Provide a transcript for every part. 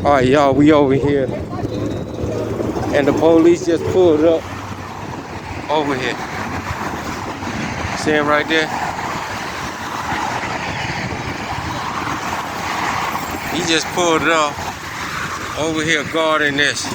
Alright, y'all, we over here. And the police just pulled up over here. See him right there? He just pulled it off over here guarding this.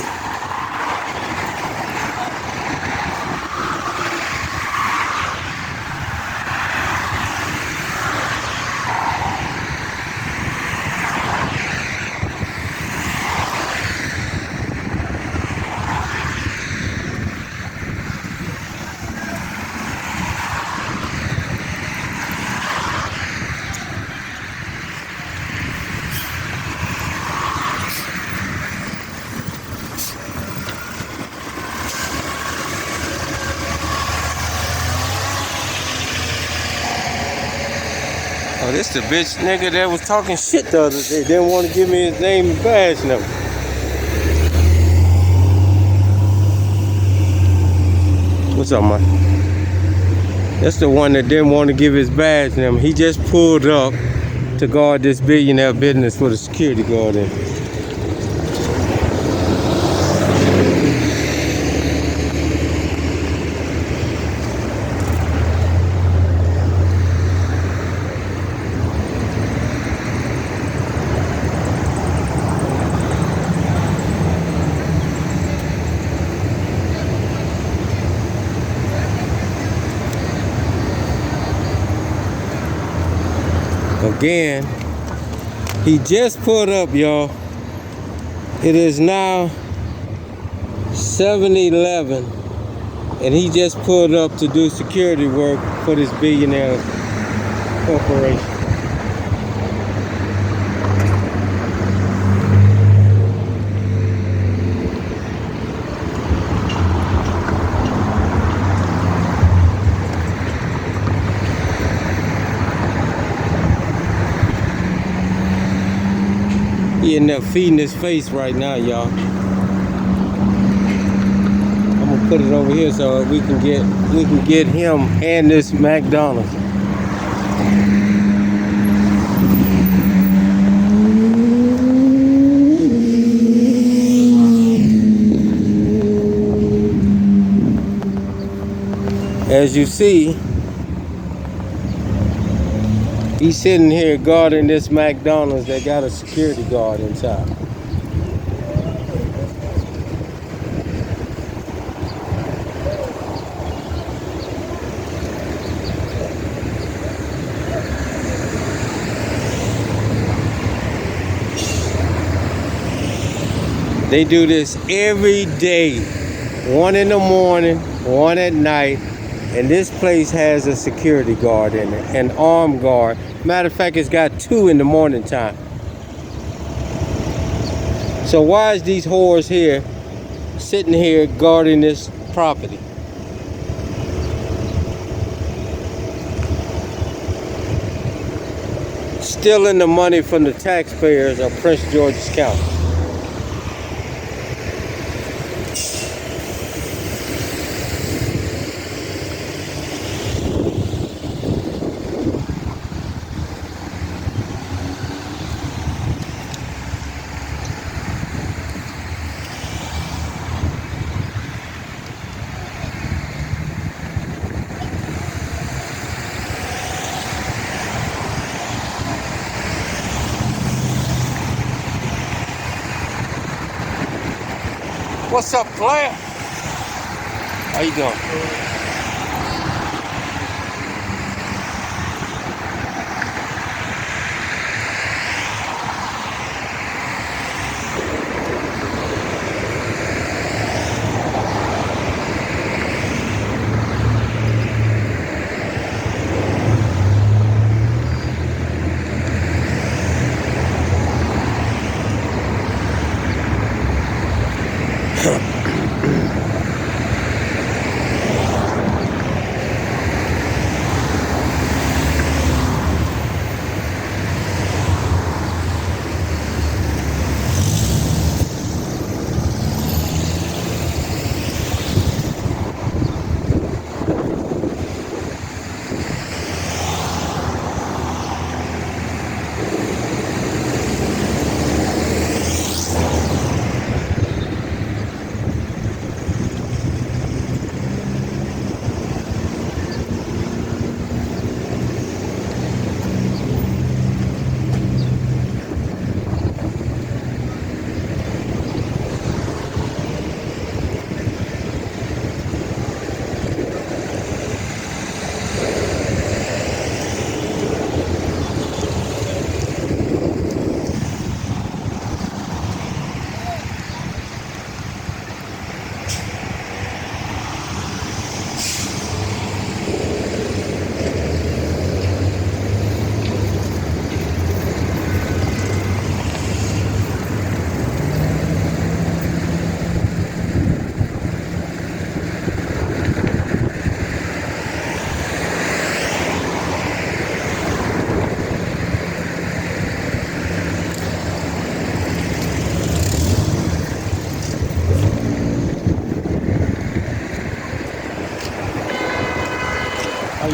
Oh, this the bitch nigga that was talking shit the other day. Didn't want to give me his name and badge number. What's up, man? That's the one that didn't want to give his badge number. He just pulled up to guard this billionaire business for the security guard in. Again, he just pulled up, y'all. It is now 7:11, and he just pulled up to do security work for this billionaire corporation. He in there feeding his face right now, y'all. I'm gonna put it over here so we can get him and this McDonald's. As you see, he's sitting here guarding this McDonald's that got a security guard inside. They do this every day, 1 in the morning, 1 at night, and this place has a security guard in it, an armed guard. Matter of fact, it's got 2 in the morning time. So why is these whores here, sitting here guarding this property? Stealing the money from the taxpayers of Prince George's County. What's up, player? How you doing?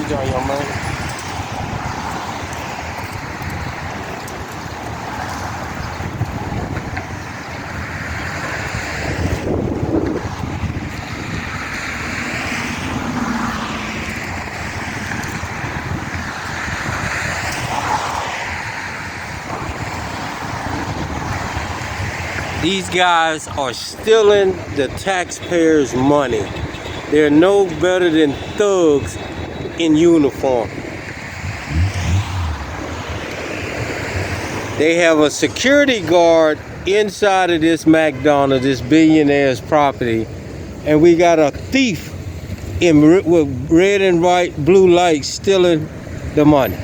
mileage on your man. These guys are stealing the taxpayers' money. They're no better than thugs in uniform. They have a security guard inside of this McDonald's, this billionaire's property, and we got a thief with red and white blue lights stealing the money.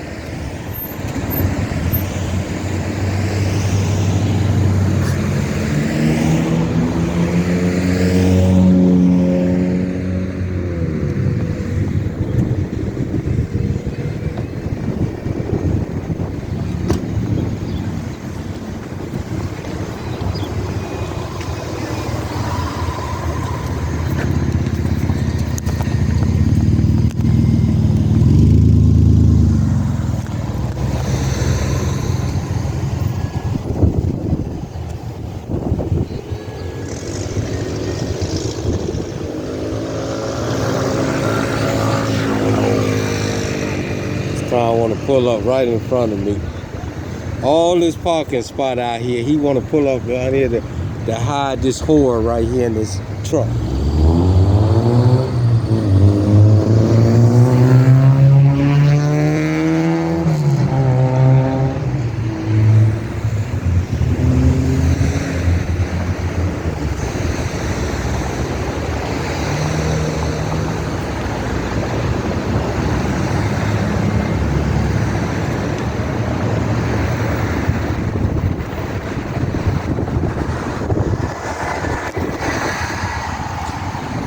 I want to pull up right in front of me. All this parking spot out here, he want to pull up down here to hide this whore right here in this truck.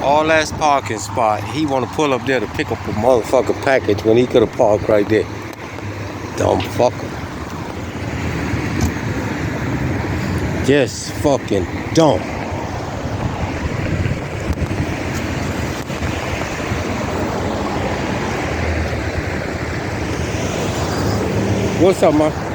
All that parking spot, he want to pull up there to pick up a motherfucker package when he could have parked right there. Dumb fucker. Just fucking dumb. What's up, man?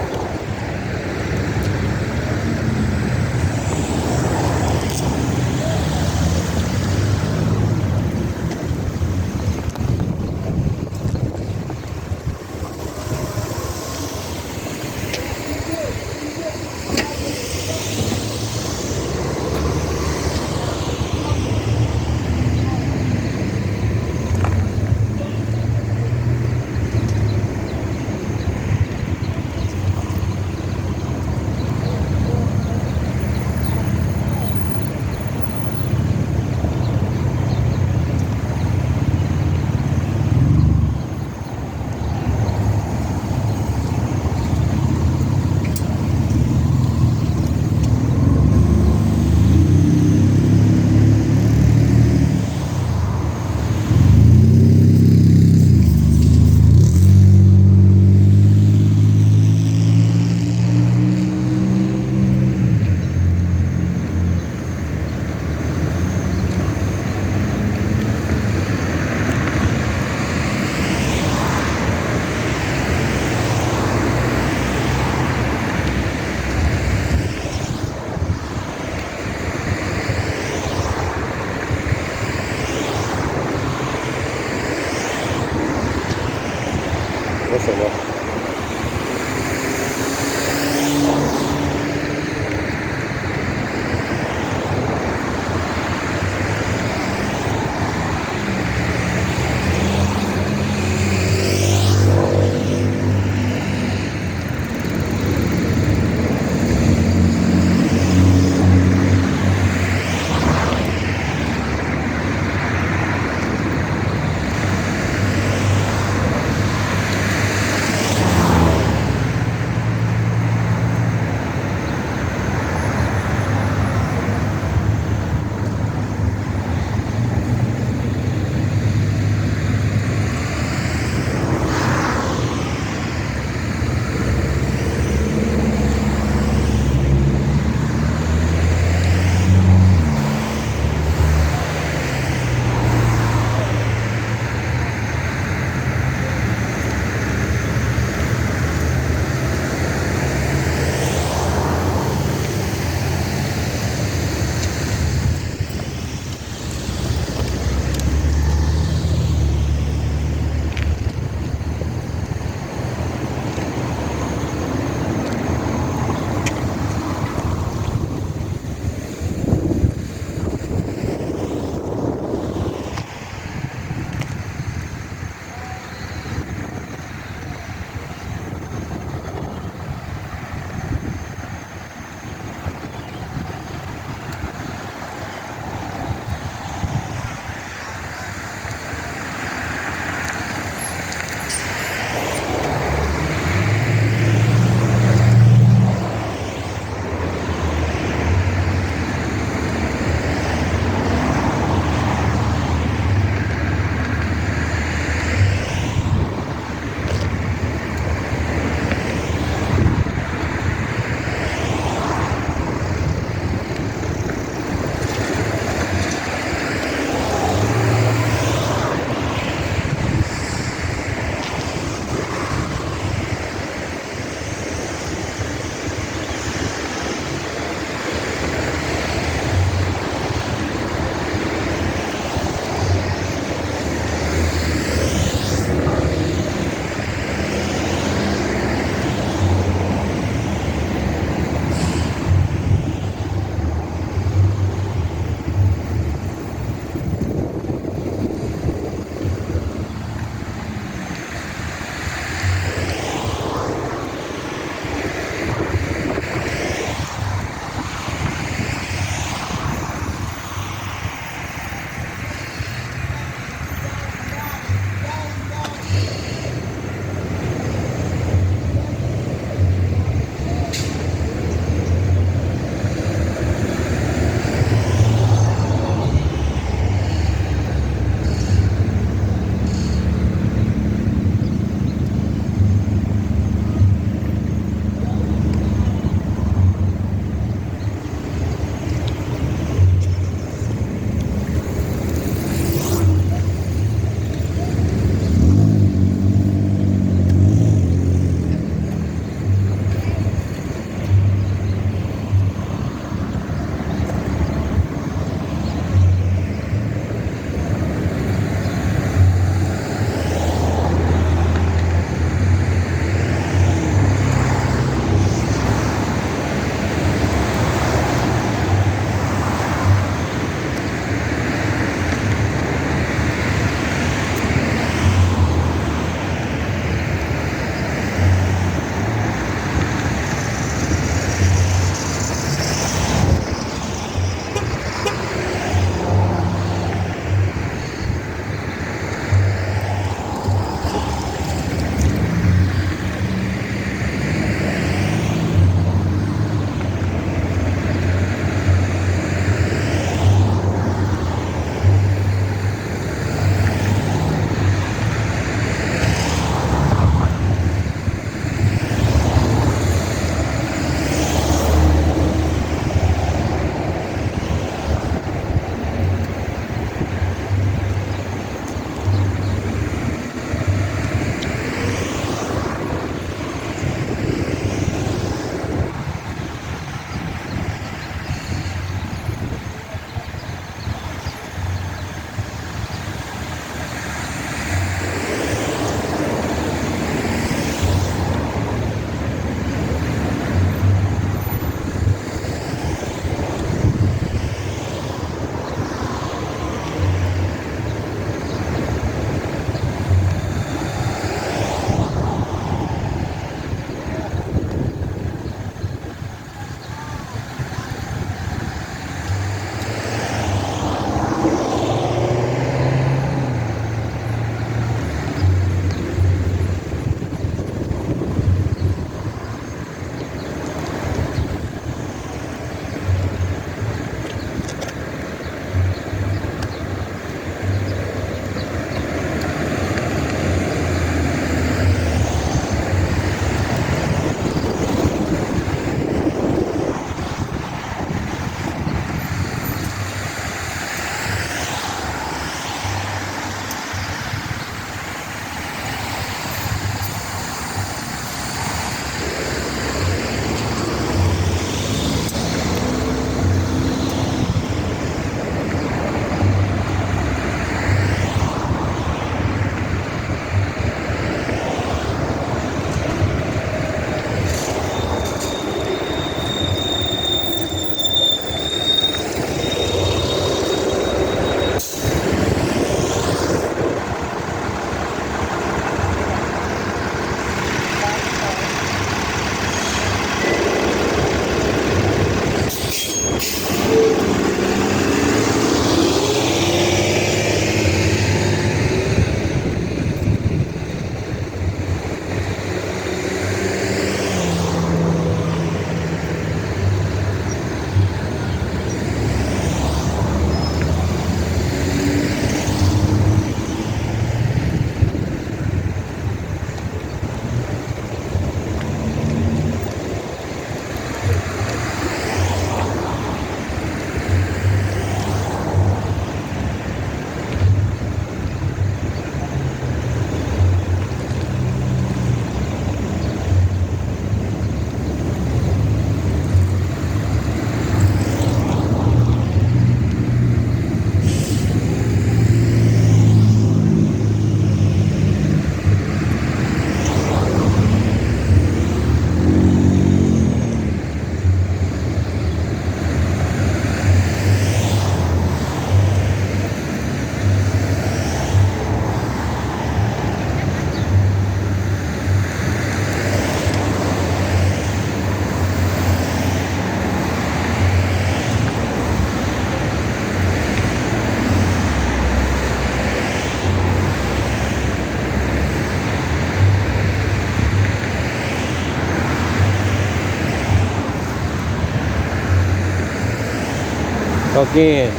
Again,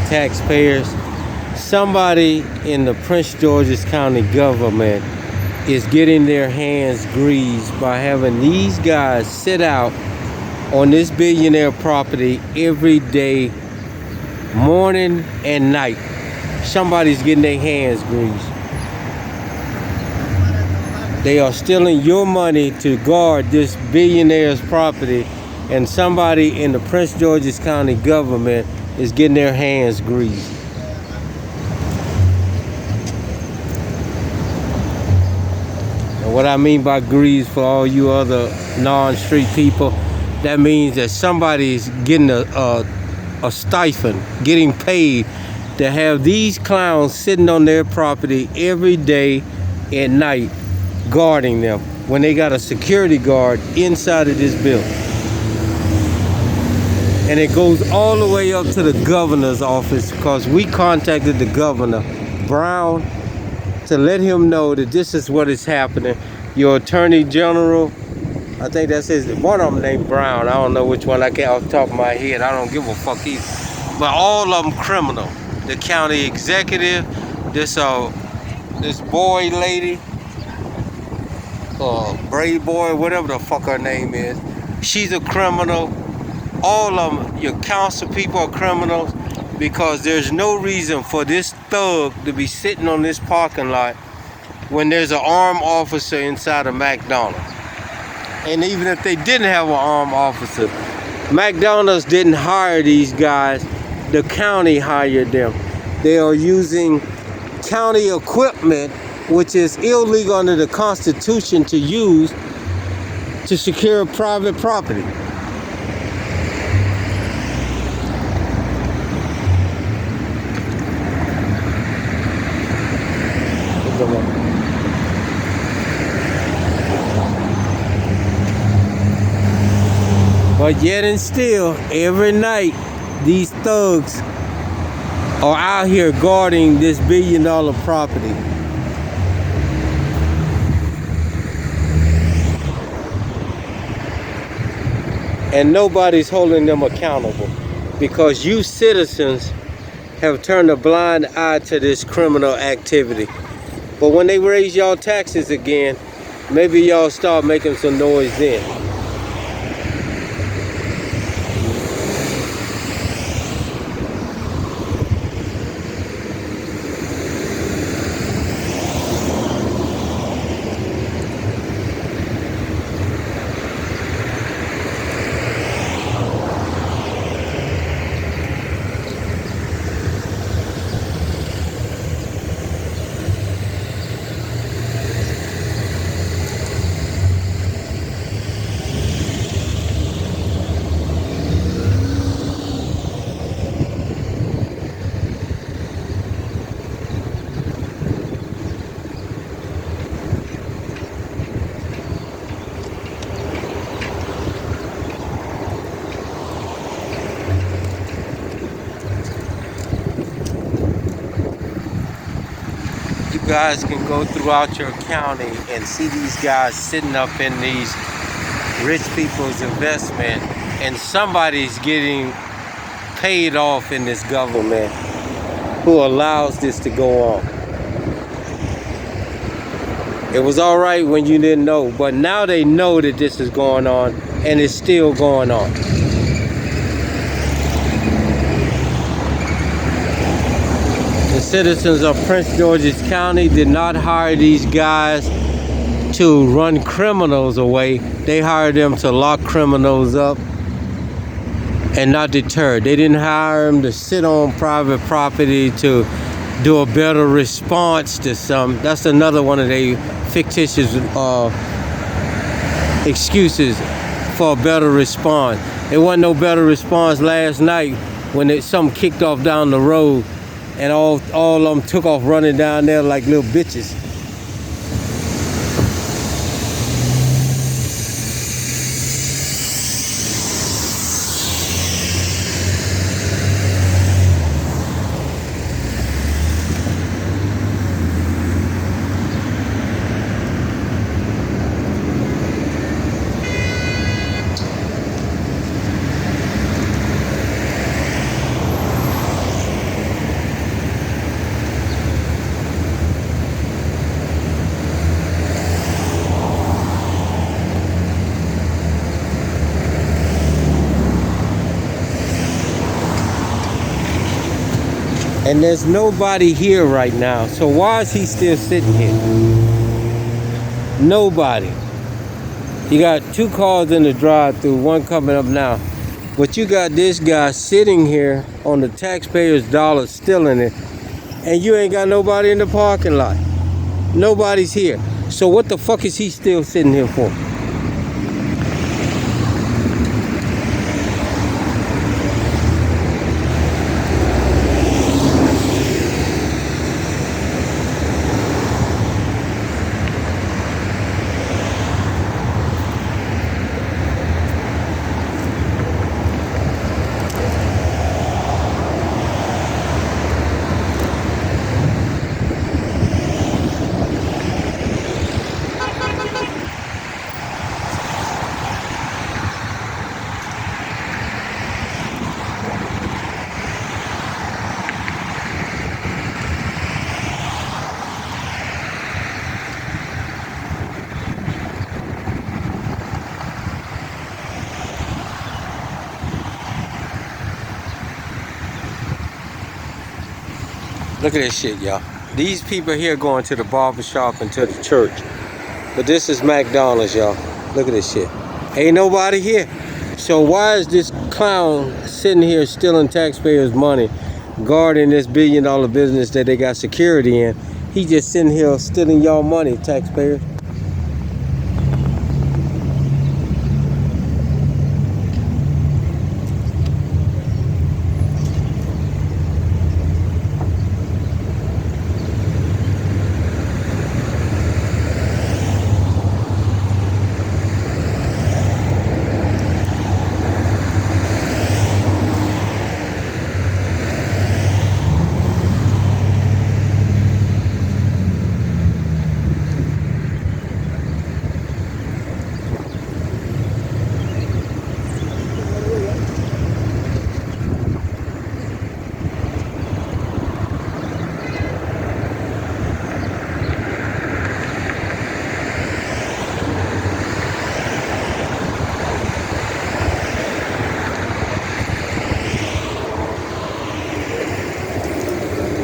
taxpayers, somebody in the Prince George's County government is getting their hands greased by having these guys sit out on this billionaire property every day, morning and night. Somebody's getting their hands greased. They are stealing your money to guard this billionaire's property, and somebody in the Prince George's County government is getting their hands greased. And what I mean by grease, for all you other non-street people, that means that somebody's getting a stipend, getting paid to have these clowns sitting on their property every day at night, guarding them, when they got a security guard inside of this building. And it goes all the way up to the governor's office, because we contacted the governor, Brown, to let him know that this is what is happening. Your attorney general, I think that's one of them named Brown. I don't know which one. I can't off the top of my head. I don't give a fuck either. But all of them criminal. The county executive, this boy lady, Braid Boy, whatever the fuck her name is, she's a criminal. All of them, your council people are criminals, because there's no reason for this thug to be sitting on this parking lot when there's an armed officer inside of McDonald's. And even if they didn't have an armed officer, McDonald's didn't hire these guys. The county hired them. They are using county equipment, which is illegal under the Constitution to use to secure private property. But yet and still, every night, these thugs are out here guarding this billion-dollar property. And nobody's holding them accountable, because you citizens have turned a blind eye to this criminal activity. But when they raise y'all taxes again, maybe y'all start making some noise then. You guys can go throughout your county and see these guys sitting up in these rich people's investment, and somebody's getting paid off in this government who allows this to go on. It was all right when you didn't know, but now they know that this is going on, and it's still going on. The citizens of Prince George's County did not hire these guys to run criminals away. They hired them to lock criminals up and not deter. They didn't hire them to sit on private property to do a better response to some. That's another one of their fictitious excuses for a better response. There wasn't no better response last night when something kicked off down the road, and all of them took off running down there like little bitches. And there's nobody here right now. So why is he still sitting here? Nobody. You got 2 cars in the drive-through, one coming up now. But you got this guy sitting here on the taxpayers' dollar stealing it. And you ain't got nobody in the parking lot. Nobody's here. So what the fuck is he still sitting here for? Look at this shit, y'all. These people here going to the barber shop and to the church. But this is McDonald's, y'all. Look at this shit. Ain't nobody here. So why is this clown sitting here stealing taxpayers' money, guarding this billion-dollar business that they got security in? He just sitting here stealing y'all money, taxpayers.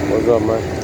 What's up, man?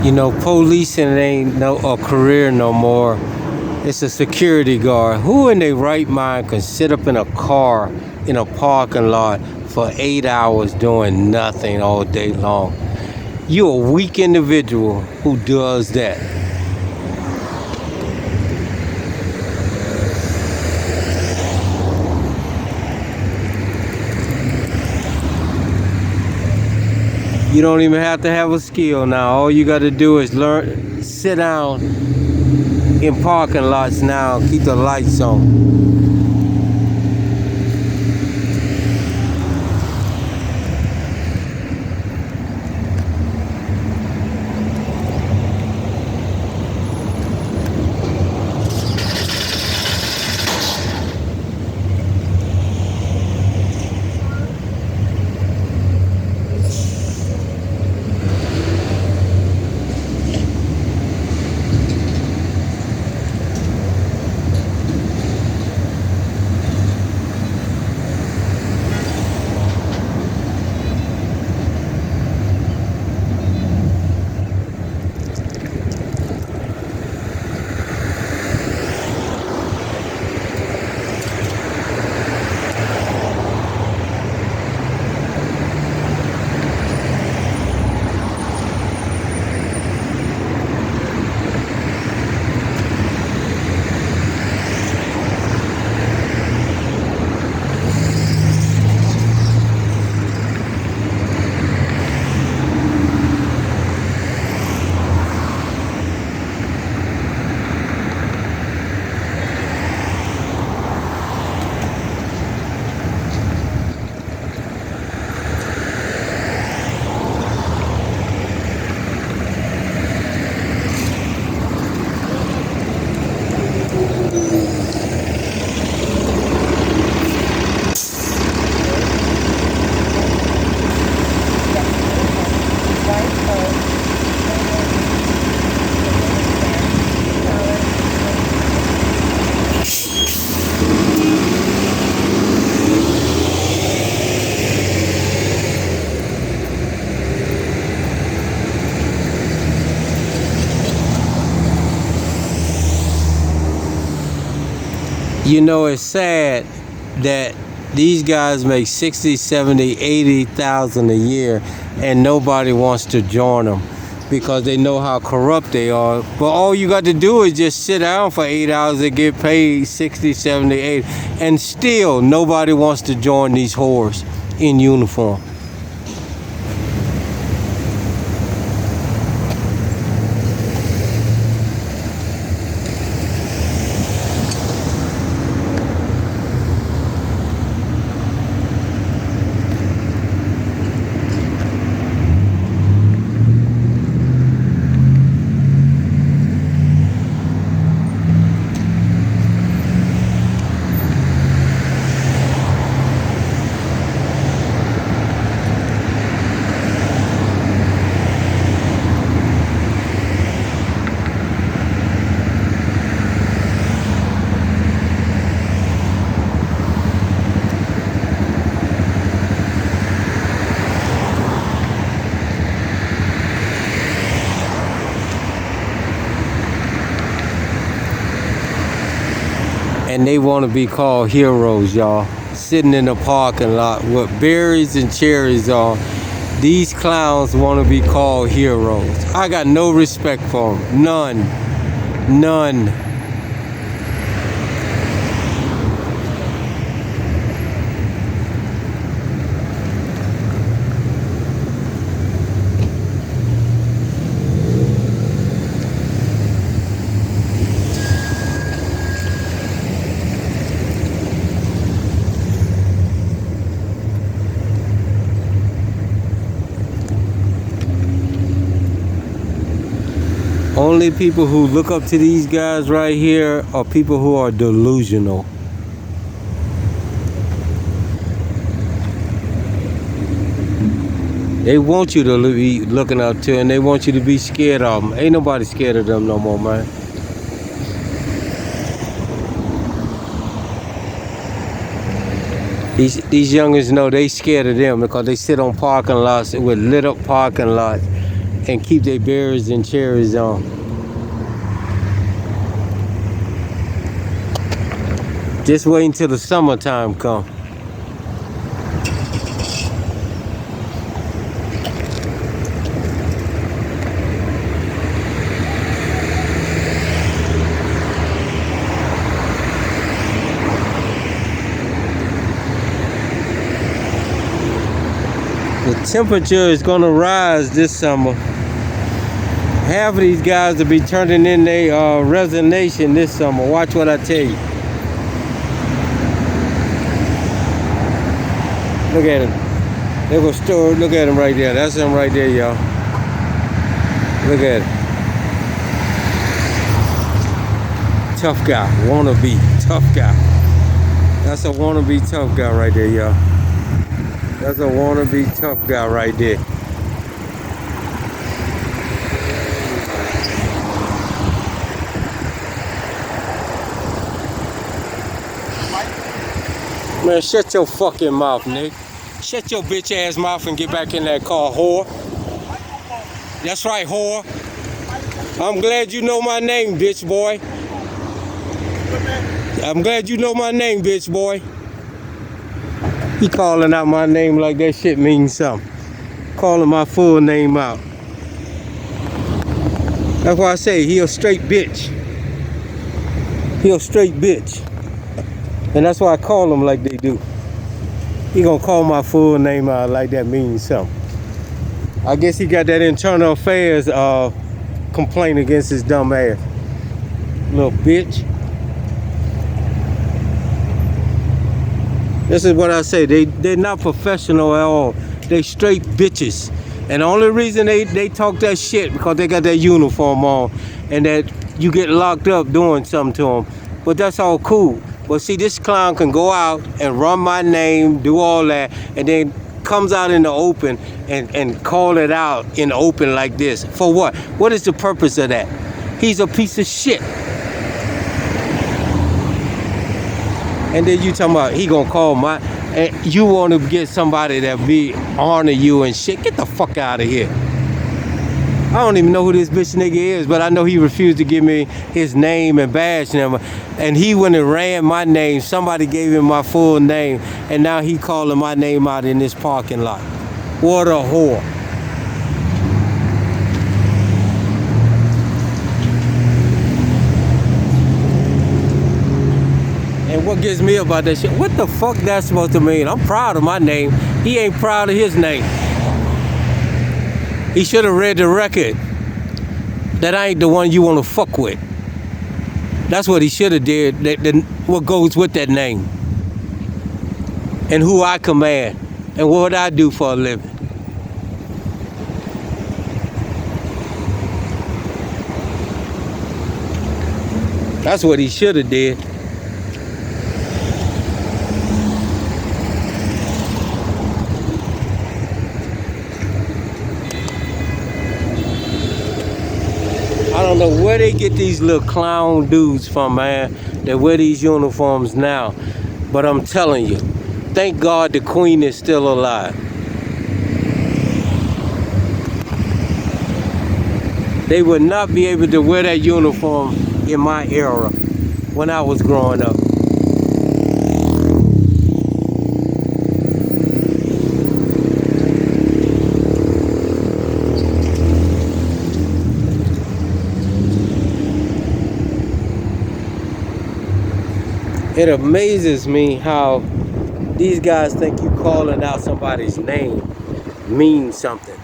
You know, policing ain't no a career no more. It's a security guard. Who in their right mind can sit up in a car in a parking lot for 8 hours doing nothing all day long? You're a weak individual who does that. You don't even have to have a skill now. All you got to do is learn, sit down in parking lots now, keep the lights on. You know, it's sad that these guys make 60, 70, 80,000 a year and nobody wants to join them because they know how corrupt they are. But all you got to do is just sit down for 8 hours and get paid 60, 70, 80, and still nobody wants to join these whores in uniform. And they want to be called heroes, y'all. Sitting in a parking lot with berries and cherries on. These clowns want to be called heroes. I got no respect for them. None. None. Only people who look up to these guys right here are people who are delusional. They want you to be looking up to, and they want you to be scared of them. Ain't nobody scared of them no more, man. These youngins know they scared of them because they sit on parking lots with lit up parking lots and keep their berries and cherries on. Just wait until the summertime comes. The temperature is gonna rise this summer. Half of these guys will be turning in their resignation this summer. Watch what I tell you. Look at him. They will store. Look at him right there. That's him right there, y'all. Look at him. Tough guy. Wannabe. Tough guy. That's a wannabe tough guy right there, y'all. That's a wannabe tough guy right there. Man, shut your fucking mouth, Nick. Shut your bitch ass mouth and get back in that car, whore. That's right, whore. I'm glad you know my name, bitch boy. I'm glad you know my name, bitch boy. He calling out my name like that shit means something. Calling my full name out. That's why I say he a straight bitch. He a straight bitch. And that's why I call him like they do. He gonna call my full name out like that means something. I guess he got that internal affairs complaint against his dumb ass. Little bitch. This is what I say. They're not professional at all. They straight bitches. And the only reason they talk that shit because they got that uniform on and that you get locked up doing something to them. But that's all cool. But see, this clown can go out and run my name, do all that, and then comes out in the open and call it out in the open like this. For what? What is the purpose of that? He's a piece of shit. And then you talking about he gonna call my, and you want to get somebody that be honor you and shit. Get the fuck out of here. I don't even know who this bitch nigga is, but I know he refused to give me his name and badge number. And he went and ran my name. Somebody gave him my full name, and now he calling my name out in this parking lot. What a whore. And what gets me about that shit, what the fuck that's supposed to mean? I'm proud of my name. He ain't proud of his name. He should have read the record that I ain't the one you want to fuck with. That's what he should have did, what goes with that name. And who I command. And what I do for a living. That's what he should have did. I don't know where they get these little clown dudes from, man, that wear these uniforms now. But I'm telling you, thank God the Queen is still alive. They would not be able to wear that uniform in my era when I was growing up. It amazes me how these guys think you calling out somebody's name means something.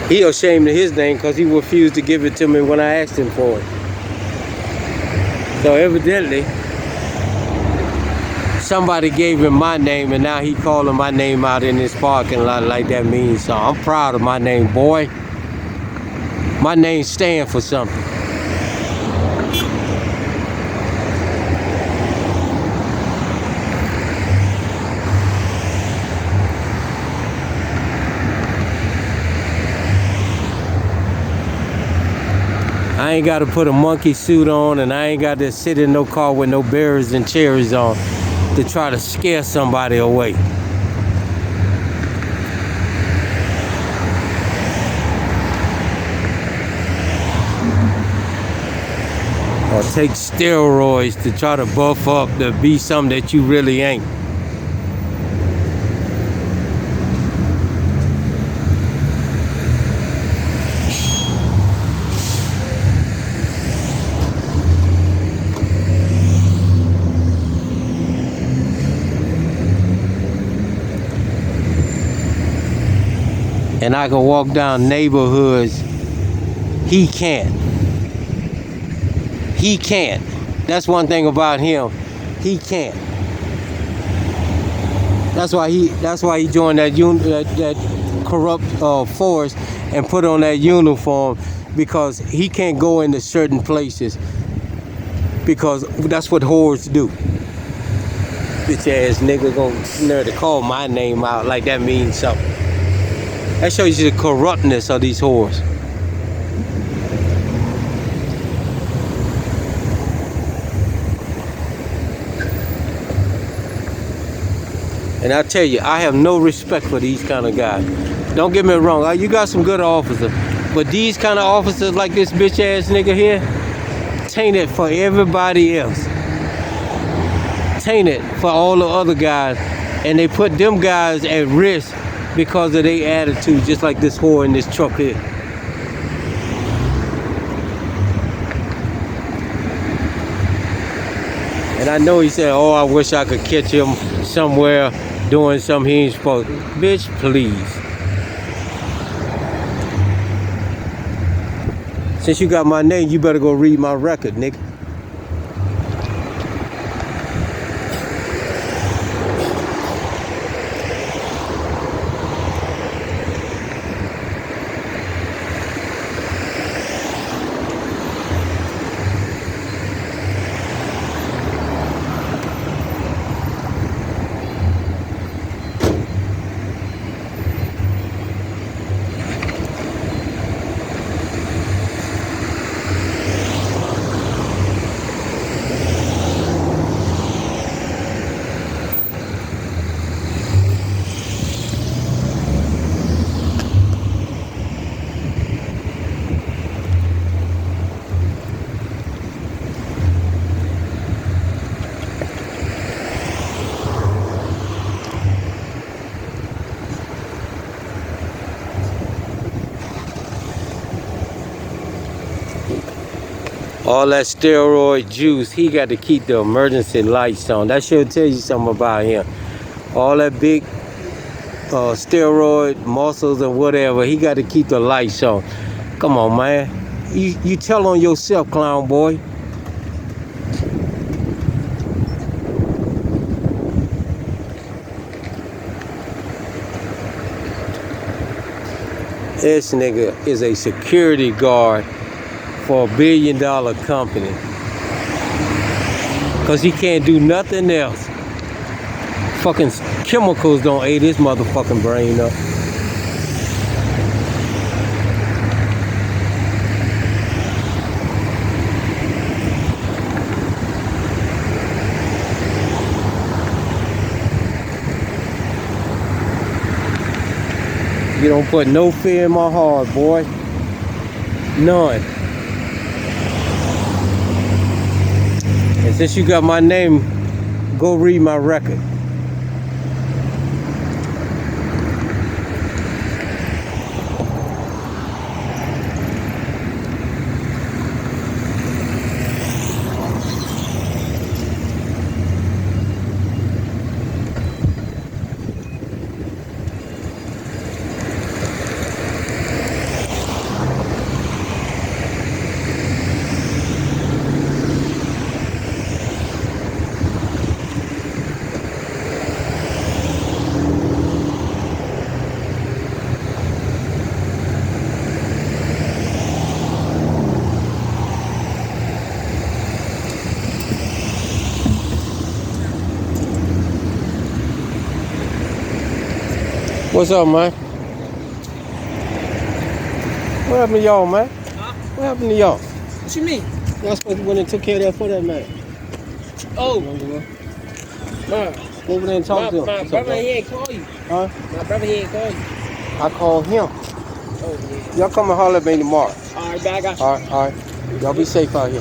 He ashamed of his name because he refused to give it to me when I asked him for it. So evidently, somebody gave him my name and now he calling my name out in this parking lot like that means something. I'm proud of my name, boy. My name stands for something. I ain't got to put a monkey suit on and I ain't got to sit in no car with no berries and cherries on to try to scare somebody away. or take steroids to try to buff up to be something that you really ain't. And I can walk down neighborhoods. He can't. He can't. That's one thing about him. He can't. That's why he joined that corrupt force and put on that uniform, because he can't go into certain places, because that's what whores do. Bitch ass nigga gonna to call my name out like that means something. That shows you the corruptness of these whores. And I tell you, I have no respect for these kind of guys. Don't get me wrong, you got some good officers, but these kind of officers like this bitch ass nigga here, tainted for everybody else. Tainted for all the other guys, and they put them guys at risk because of their attitude, just like this whore in this truck here. And I know he said, oh, I wish I could catch him somewhere doing something he ain't supposed to. Bitch, please. Since you got my name, you better go read my record, nigga. All that steroid juice, he got to keep the emergency lights on. That should tell you something about him. All that big steroid muscles and whatever, he got to keep the lights on. Come on, man. You tell on yourself, clown boy. This nigga is a security guard for $1 billion company, cause he can't do nothing else. Fucking chemicals don't aid his motherfucking brain up. You don't put no fear in my heart, boy. None. And since you got my name, go read my record. What's up, man? What happened to y'all, man? Huh? What happened to y'all? What you mean? Y'all supposed to went and took care of that for that man. Oh. Man, Go over there and talk to him. My brother, he ain't call you. Huh? My brother, he ain't call you. I called him. Oh, yeah. Y'all come and holler at me tomorrow. All right, I got you. All right. Y'all be safe out here.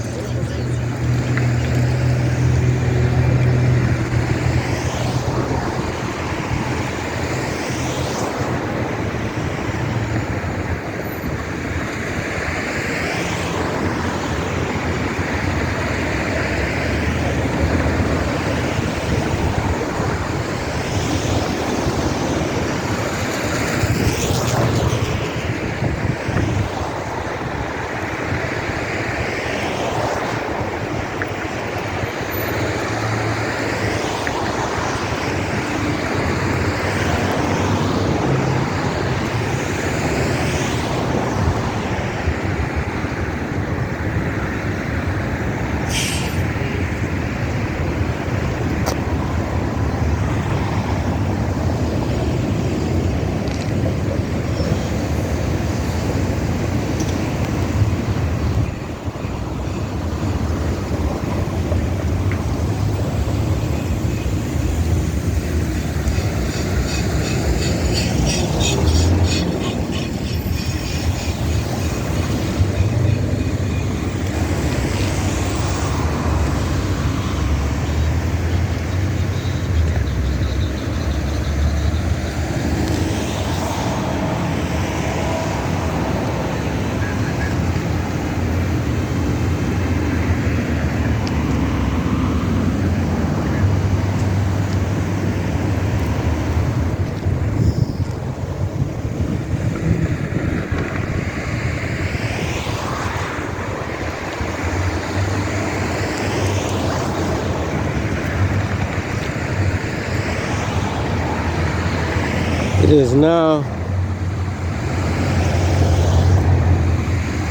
It is now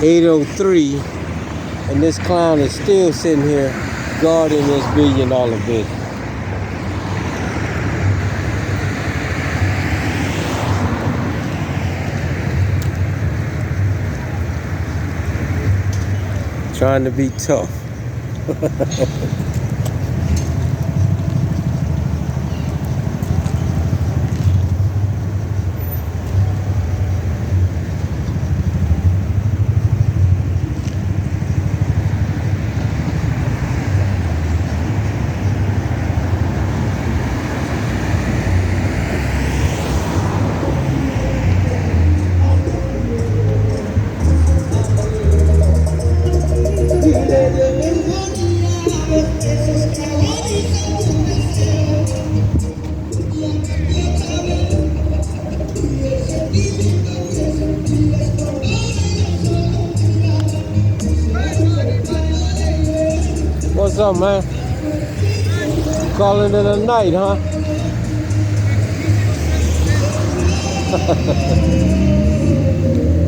8:03, and this clown is still sitting here guarding this billion-dollar business. Trying to be tough. What's up, man? Calling it a night, huh?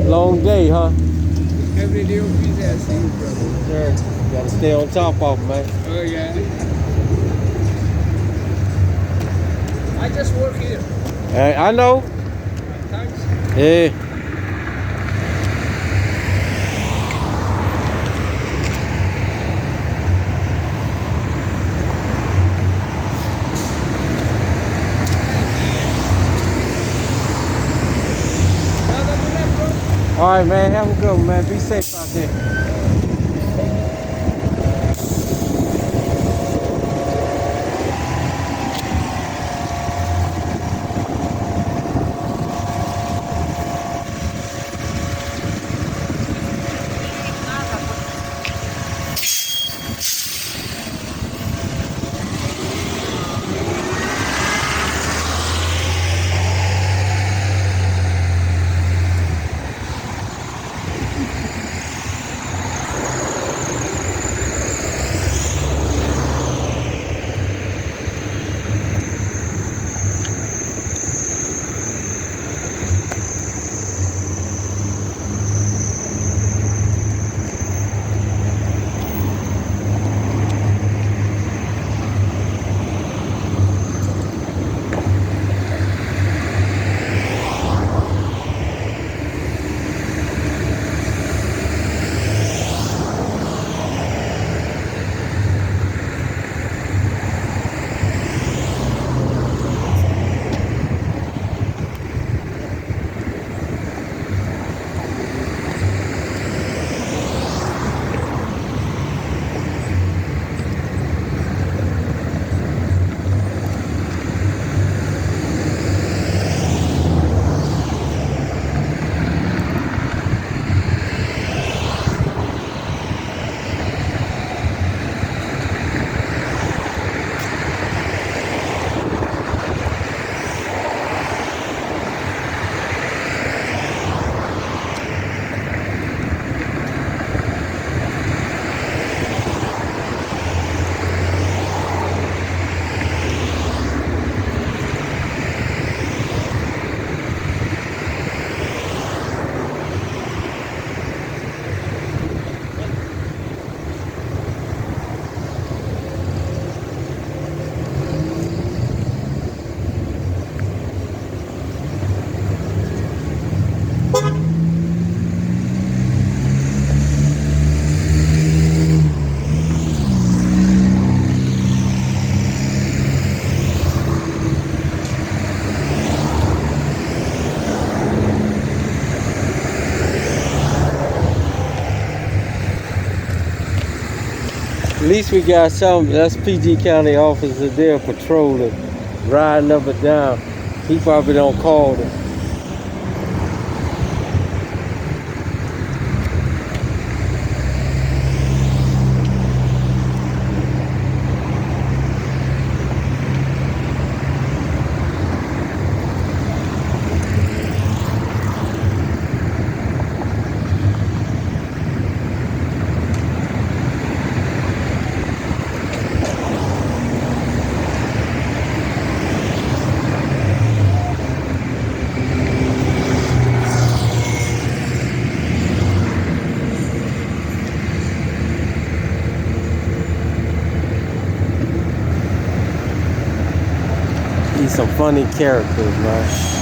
Long day, huh? Every day of business, I see you, brother. Sure. You gotta stay on top of it, man. Oh, yeah. I just work here. Hey, I know. Thanks. Yeah. All right, man. Have a good one, man. Be safe out there. At least we got some. That's PG County officers there patrolling, riding up and down. He probably don't call them. He's some funny characters, man.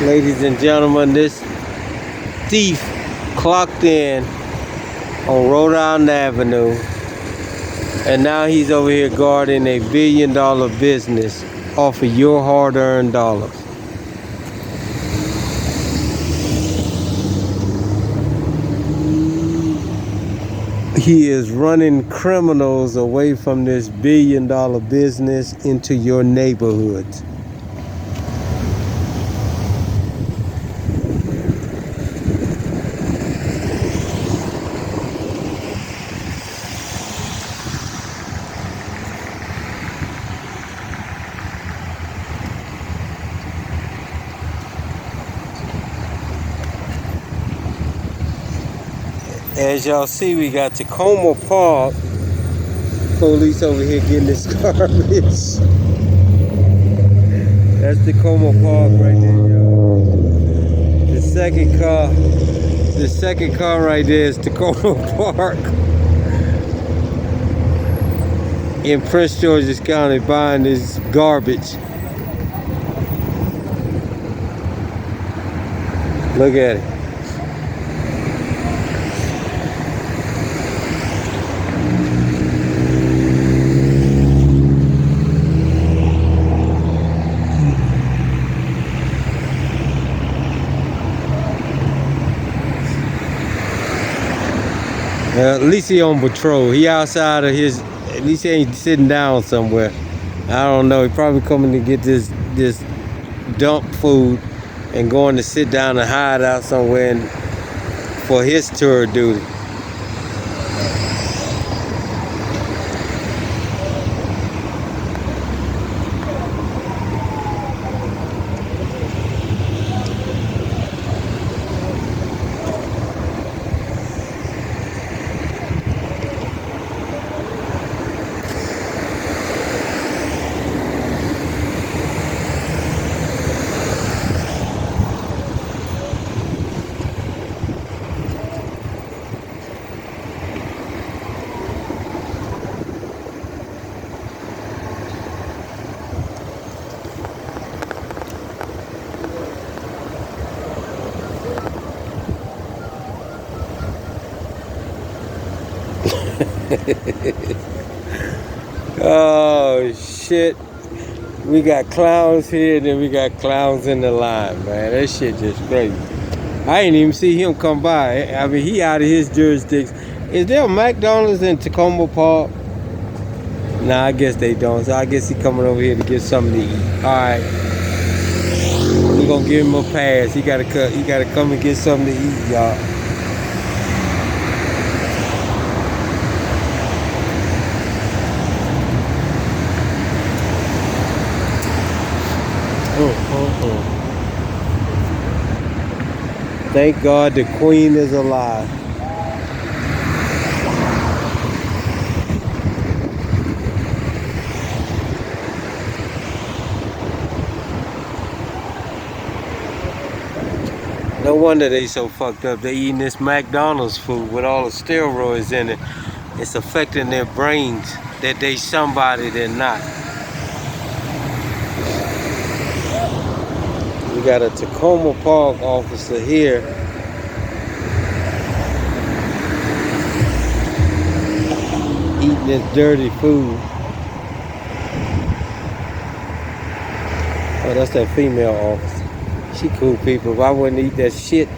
Ladies and gentlemen, this thief clocked in on Rhode Island Avenue, and now he's over here guarding a billion-dollar business off of your hard-earned dollars. He is running criminals away from this billion-dollar business into your neighborhoods. As y'all see, we got Tacoma Park. Police over here getting this garbage. That's Tacoma Park right there, y'all. The second car right there is Tacoma Park in Prince George's County buying this garbage. Look at it. At least he on patrol. He outside of his. At least he ain't sitting down somewhere. I don't know. He probably coming to get this dump food and going to sit down and hide out somewhere for his tour duty. Oh shit. We got clowns here, and then we got clowns in the line, man. That shit just crazy. I ain't even see him come by. I mean, he out of his jurisdiction. Is there a McDonald's in Tacoma Park? Nah, I guess they don't. So I guess he coming over here to get something to eat. All right, we gonna give him a pass. He gotta cut. He gotta come and get something to eat, y'all. Thank God the Queen is alive. No wonder they so fucked up. They eating this McDonald's food with all the steroids in it. It's affecting their brains that they somebody they're not. We got a Tacoma Park officer here. Eating this dirty food. Oh, that's that female officer. She cool people, but I wouldn't eat that shit.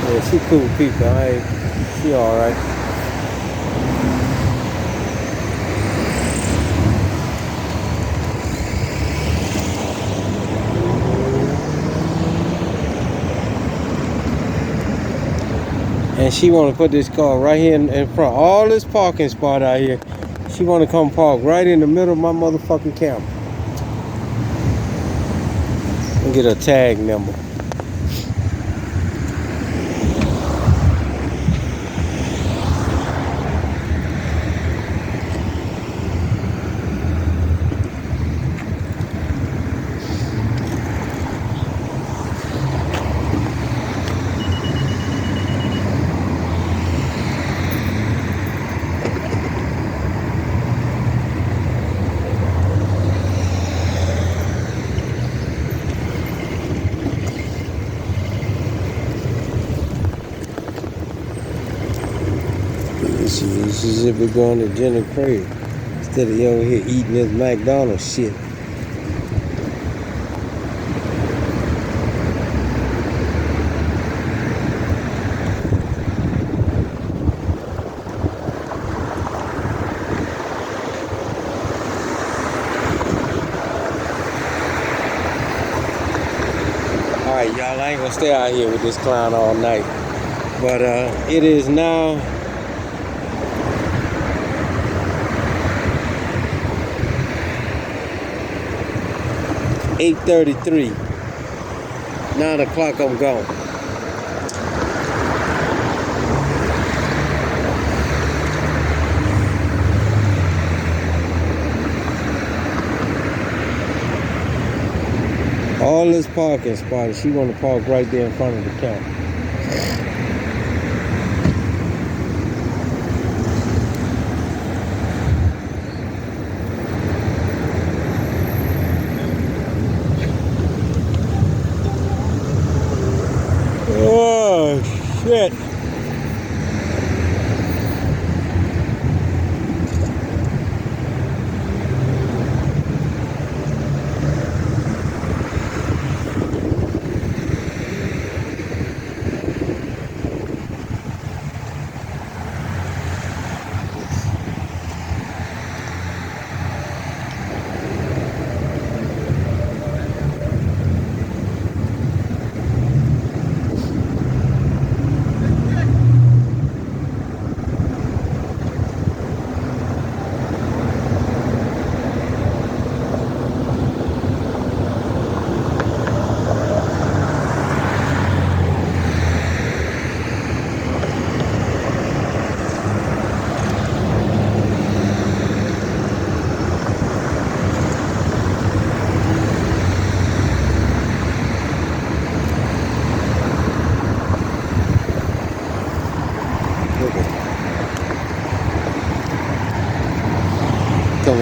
Yeah, she cool people. She all right. And she want to put this car right here in front. All this parking spot out here. She want to come park right in the middle of my motherfucking camera. And get a tag number. This is if we're going to Jenny Craig instead of you over here eating this McDonald's shit. Alright, y'all, I ain't gonna stay out here with this clown all night. But it is now 8:33. 9 o'clock, I'm gone. All this parking spot, she want to park right there in front of the counter. Oh, shit.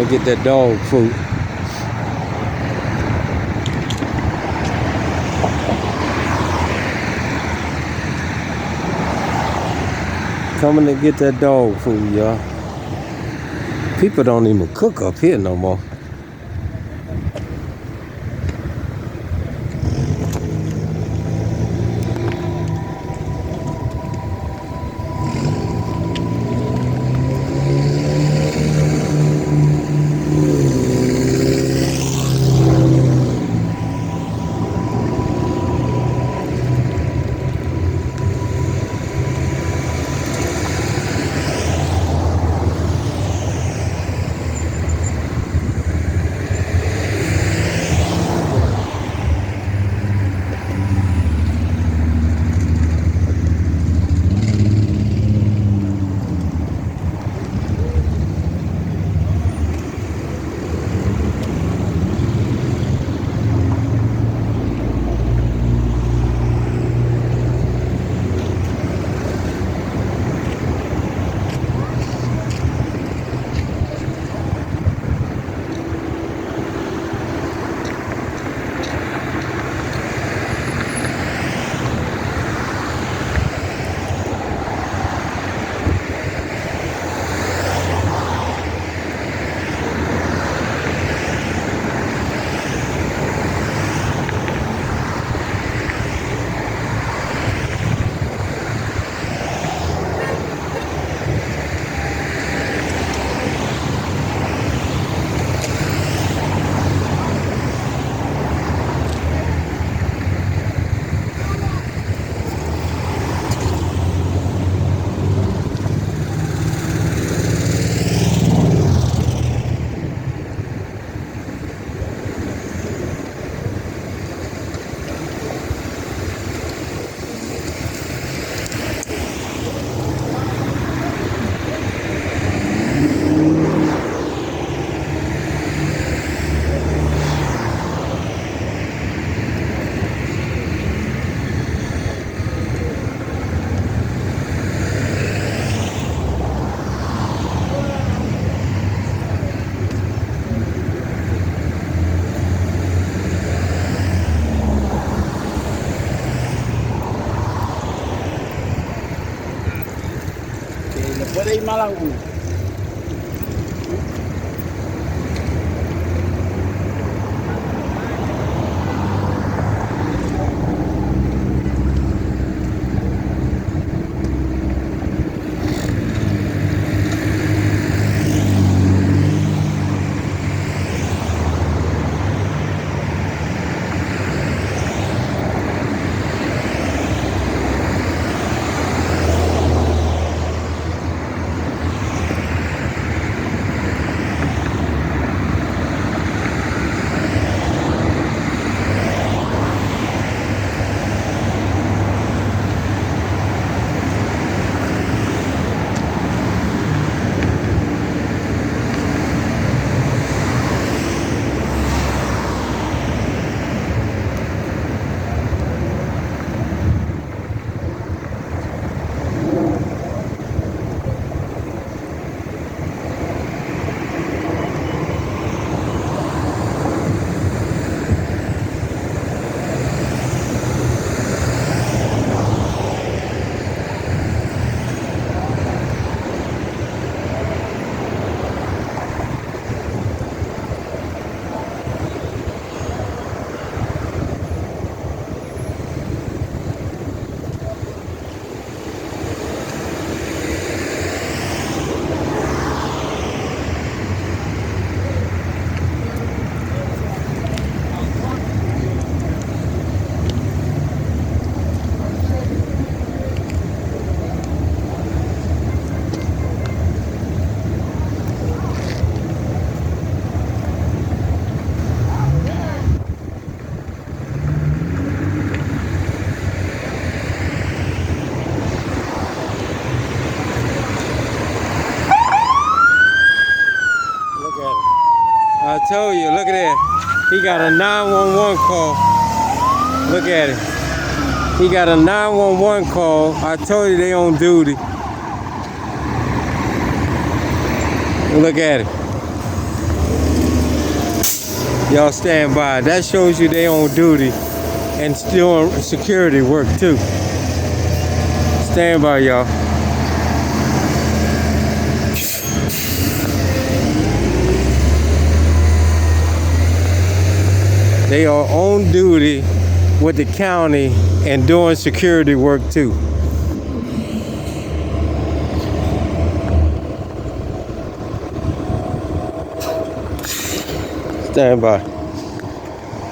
get that dog food. Coming to get that dog food, y'all. People don't even cook up here no more. Puede ir mal alguno. I told you, look at that. He got a 911 call. Look at it. He got a 911 call. I told you they on duty. Look at it. Y'all stand by. That shows you they on duty and still on security work too. Stand by, y'all. They are on duty with the county and doing security work too. Stand by.